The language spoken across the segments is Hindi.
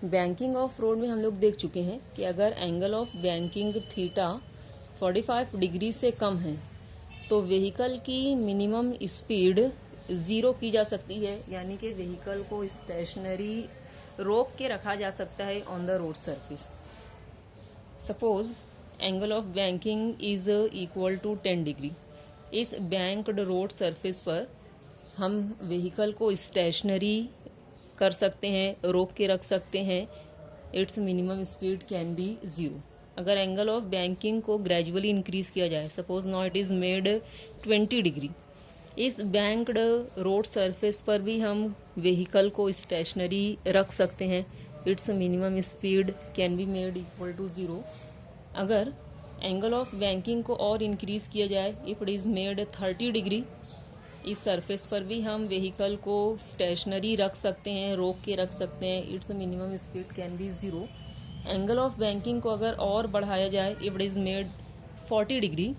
बैंकिंग ऑफ रोड में हम लोग देख चुके हैं कि अगर angle of banking theta 45 degree से कम है तो व्हीकल की मिनिमम स्पीड 0 की जा सकती है, यानी कि व्हीकल को स्टेशनरी रोक के रखा जा सकता है on the road surface. Suppose angle of banking is equal to 10 degree. इस बैंक्ड रोड सरफेस पर हम व्हीकल को स्टेशनरी कर सकते हैं, रोक के रख सकते हैं। Its minimum speed can be 0। अगर एंगल ऑफ बैंकिंग को ग्रेजुअली इंक्रीज किया जाए, suppose now it is made 20 degree, इस बैंक्ड रोड सरफेस पर भी हम व्हीकल को स्टेशनरी रख सकते हैं। Its minimum speed can be made equal to 0। अगर एंगल ऑफ बैंकिंग को और इंक्रीज किया जाए, if it is made 30 degree, इस सरफेस पर भी हम व्हीकल को स्टेशनरी रख सकते हैं, रोक के रख सकते हैं। Its minimum speed can be 0। Angle of banking को अगर और बढ़ाया जाए, if it is made 40 degree,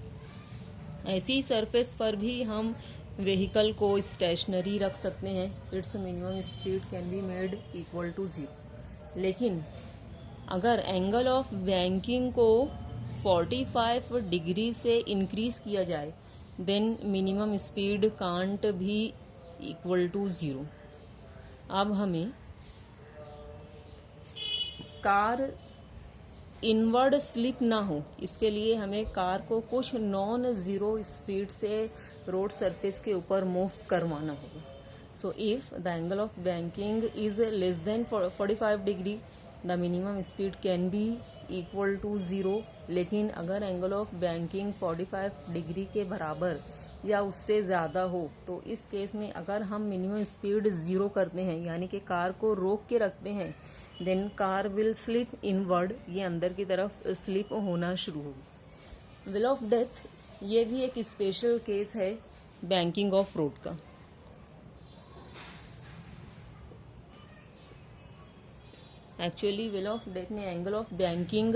ऐसी सरफेस पर भी हम व्हीकल को स्टेशनरी रख सकते हैं। Its minimum speed can be made equal to 0। लेकिन अगर एंगल ऑफ बैंकिंग को 45 डिग्री से इंक्रीज किया जाए, देन मिनिमम स्पीड कांट भी इक्वल टू 0। अब हमें कार इनवर्ड स्लिप ना हो, इसके लिए हमें कार को कुछ नॉन ज़ीरो स्पीड से रोड सरफेस के ऊपर मूव करवाना होगा। So if the angle of banking is less than 45 degree, the minimum speed can be equal to 0। लेकिन अगर एंगल ऑफ बैंकिंग 45 डिग्री के बराबर या उससे ज़्यादा हो, तो इस केस में अगर हम मिनिमम स्पीड 0 करते हैं, यानी कि कार को रोक के रखते हैं, then car will slip inward, ये अंदर की तरफ स्लिप होना शुरू होगी। विल ऑफ डेथ, ये भी एक स्पेशल केस है बैंकिंग ऑफ रोड का। एक्चुअली विल ऑफ डेथ में एंगल ऑफ बैंकिंग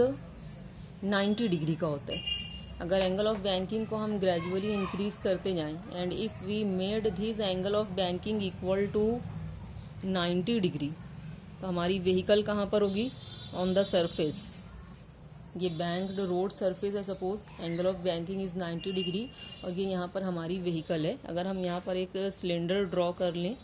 90 डिग्री का होता है। अगर एंगल ऑफ बैंकिंग को हम ग्रेजुअली इंक्रीज करते जाएं, and if we made this angle of banking equal to 90 degree, तो हमारी व्हीकल कहाँ पर होगी? On the surface. ये बैंक्ड रोड सरफेस है, suppose angle of banking is 90 degree और ये यहाँ पर हमारी व्हीकल है। अगर हम यहाँ पर एक सिलेंडर ड्रॉ कर लें,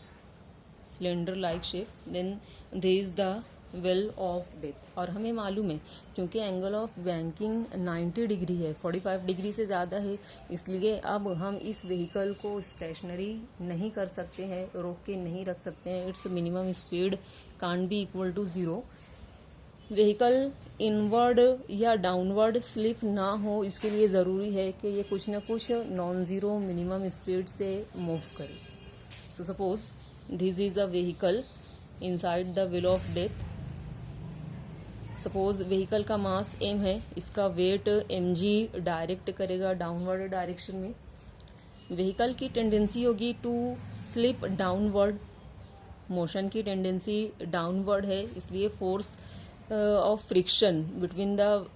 cylinder like shape, then this is the well of death. और हमें मालूम है क्योंकि एंगल ऑफ बैंकिंग 90 डिग्री है, 45 डिग्री से ज़्यादा है, इसलिए अब हम इस व्हीकल को स्टेशनरी नहीं कर सकते हैं, रोक के नहीं रख सकते हैं। Its minimum speed can't be equal to 0। Vehicle inward या डाउनवर्ड स्लिप ना हो, इसके लिए ज़रूरी है कि ये कुछ ना कुछ नॉन ज़ीरो मिनिमम स्पीड से मूव करे। So suppose this is a vehicle inside the well of death. Suppose vehicle का मास m है, इसका वेट mg डायरेक्ट करेगा डाउनवर्ड डायरेक्शन में। व्हीकल की टेंडेंसी होगी टू स्लिप डाउनवर्ड, मोशन की टेंडेंसी डाउनवर्ड है, इसलिए force of friction between the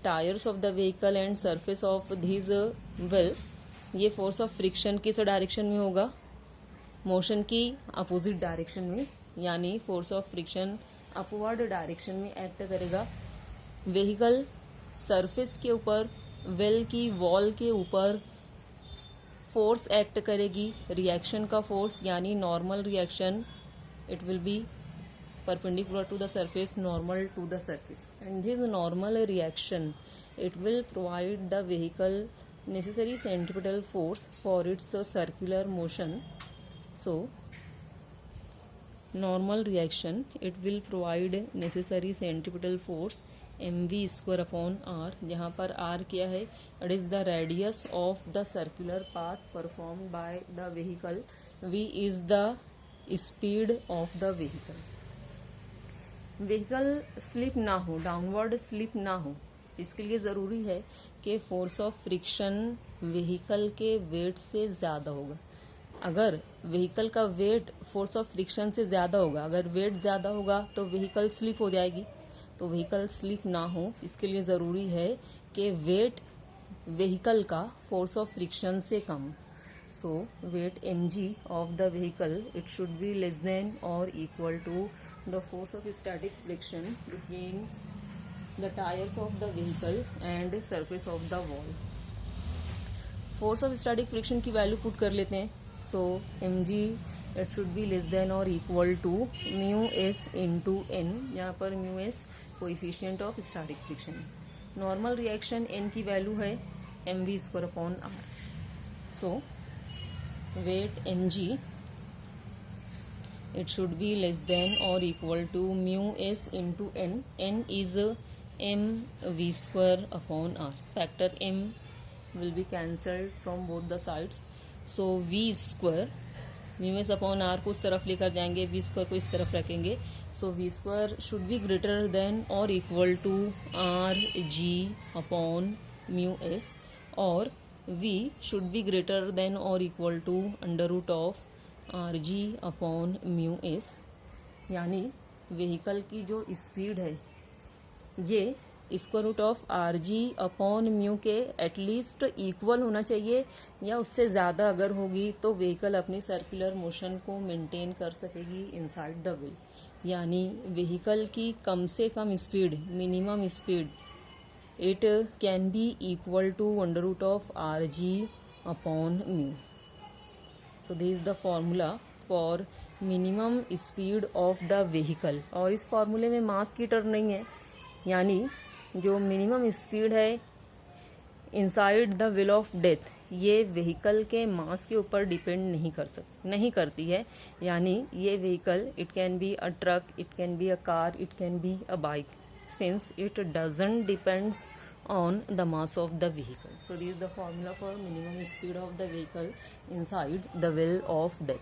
tyres of the vehicle and surface of this wheel, ये फोर्स ऑफ फ्रिक्शन किस डायरेक्शन में होगा? मोशन की अपोजिट डायरेक्शन में, यानी force of friction upward direction में एक्ट करेगा। व्हीकल सरफेस के ऊपर, व्हील की वॉल के ऊपर फोर्स एक्ट करेगी, रिएक्शन का फोर्स, यानी normal reaction. It will be perpendicular to the surface, normal to the surface, and this normal reaction, it will provide the vehicle necessary centripetal force for its circular motion. So normal reaction, it will provide necessary centripetal force mv square upon r, जहाँ पर r क्या है? It is the radius of the circular path performed by the vehicle. v is the speed of the vehicle. Vehicle slip ना हो, डाउनवर्ड स्लिप ना हो, इसके लिए ज़रूरी है कि फोर्स ऑफ फ्रिक्शन व्हीकल के वेट से ज़्यादा होगा। अगर व्हीकल का वेट फोर्स ऑफ फ्रिक्शन से ज़्यादा होगा, अगर वेट ज़्यादा होगा तो व्हीकल स्लिप हो जाएगी। तो व्हीकल स्लिप ना हो, इसके लिए ज़रूरी है कि वेट व्हीकल का फोर्स ऑफ फ्रिक्शन से कम। सो weight mg of the vehicle, it should be less than or equal to the force of static friction between the tires of the vehicle and surface of the wall. Force of static friction की वैल्यू पुट कर लेते हैं. So mg it should be less than और equal to mu S into N. यहाँ पर mu S coefficient of static friction. Normal reaction n की वैल्यू है mv square upon r. So weight mg it should be less than or equal to mu s into n. n is m v square upon r. Factor m will be cancelled from both the sides. So v square mu s upon r को उस तरफ लेकर जाएंगे, v square को इस तरफ रखेंगे. So v square should be greater than or equal to r g upon mu s, और v should be greater than or equal to under root of R G upon mu S. यानी व्हीकल की जो स्पीड है ये square root of R G upon mu के एटलीस्ट इक्वल होना चाहिए, या उससे ज़्यादा अगर होगी तो व्हीकल अपनी सर्कुलर मोशन को मेंटेन कर सकेगी इनसाइड द व्हील. यानी व्हीकल की कम से कम speed, minimum speed, it can be equal to under root of R G upon mu. So this is the formula for minimum speed of the vehicle. और इस फॉर्मूले में मास की टर्म नहीं है, यानी जो मिनिमम स्पीड है inside the wheel of death ये व्हीकल के मास के ऊपर डिपेंड नहीं करती है. यानी ये vehicle it can be a truck, it can be a car, it can be a bike, since it doesn't depends on the mass of the vehicle. So this is the formula for minimum speed of the vehicle inside the wheel of death.